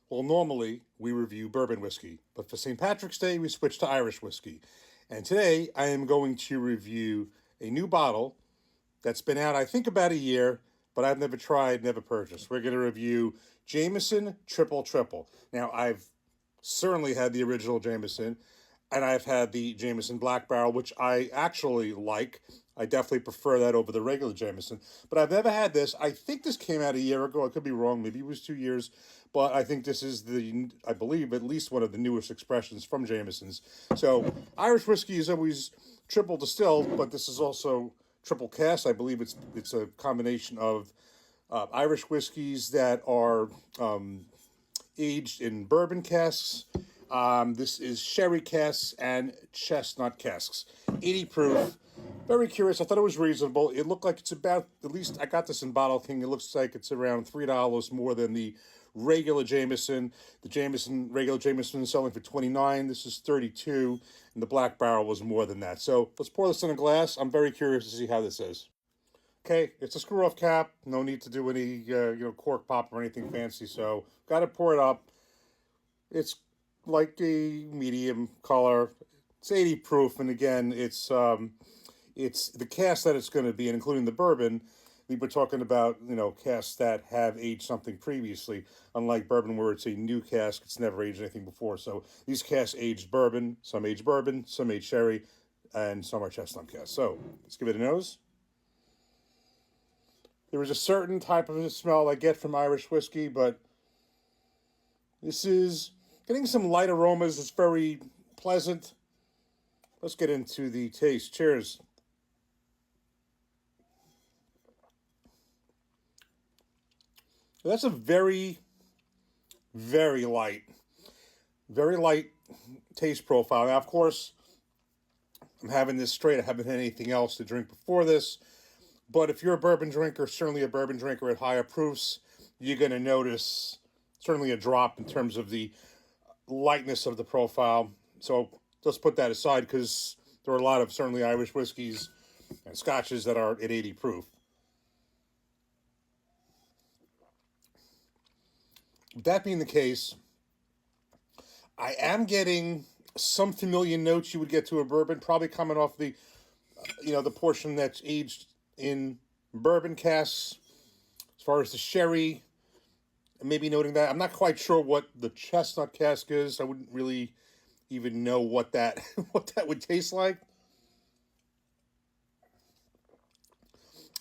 Well, normally we review bourbon whiskey, but for St. Patrick's Day, we switched to Irish whiskey. And today I am going to review a new bottle that's been out, I think, about a year, but I've never tried, never purchased. We're going to review Jameson Triple Triple. Now, I've certainly had the original Jameson, and I've had the Jameson Black Barrel, which I actually like. I definitely prefer that over the regular Jameson. But I've never had this. I think this came out a year ago. I could be wrong. Maybe it was 2 years. But I think this is I believe, at least one of the newest expressions from Jameson's. So Irish whiskey is always triple distilled, but this is also triple cast. I believe it's a combination of Irish whiskeys that are aged in bourbon casks. This is sherry casks and chestnut casks. 80 proof. Very curious. I thought it was reasonable. It looked like it's about, at least I got this in Bottle King. It looks like it's around $3 more than the regular Jameson. The regular Jameson is selling for $29. This is $32, and the Black Barrel was more than that. So let's pour this in a glass. I'm very curious to see how this is. Okay, it's a screw-off cap. No need to do any cork pop or anything fancy. So got to pour it up. It's like a medium color. It's 80 proof, and again, it's the cask that it's going to be, and including the bourbon. We were talking about casks that have aged something previously, unlike bourbon where it's a new cask. It's never aged anything before. So these casks aged bourbon, some aged sherry, and some are chestnut casks. So let's give it a nose. There is a certain type of smell I get from Irish whiskey, but this is getting some light aromas. It's very pleasant. Let's get into the taste. Cheers. That's a very, very light taste profile. Now, of course, I'm having this straight. I haven't had anything else to drink before this. But if you're a bourbon drinker, certainly a bourbon drinker at higher proofs, you're going to notice certainly a drop in terms of the lightness of the profile. So let's put that aside because there are a lot of certainly Irish whiskeys and scotches that are at 80 proof. That being the case, I am getting some familiar notes you would get to a bourbon, probably coming off the portion that's aged in bourbon casks. As far as the sherry, maybe noting that I'm not quite sure what the chestnut cask is. I wouldn't really even know what that what that would taste like.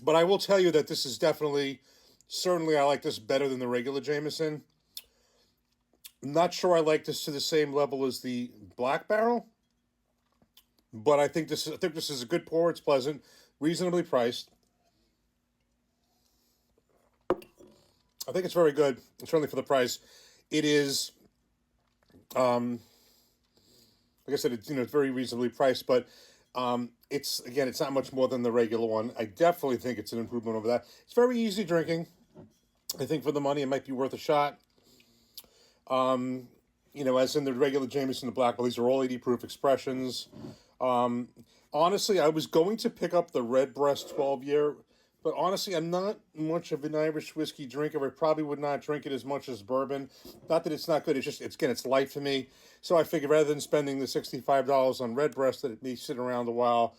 But I will tell you that this is certainly I like this better than the regular Jameson. I'm not sure I like this to the same level as the Black Barrel, but I think this is a good pour. It's pleasant, reasonably priced. I think it's very good, certainly for the price. It is, like I said, it's very reasonably priced, but it's not much more than the regular one. I definitely think it's an improvement over that. It's very easy drinking. I think for the money, it might be worth a shot. As in the regular Jameson, the Black, well, these are all 80 proof expressions. Honestly, I was going to pick up the Redbreast 12-year, but honestly, I'm not much of an Irish whiskey drinker. I probably would not drink it as much as bourbon. Not that it's not good. It's light for me. So I figured rather than spending the $65 on Redbreast that it may sit around a while,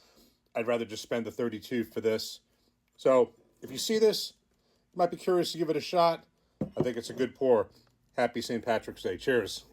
I'd rather just spend the $32 for this. So if you see this, you might be curious to give it a shot. I think it's a good pour. Happy St. Patrick's Day. Cheers.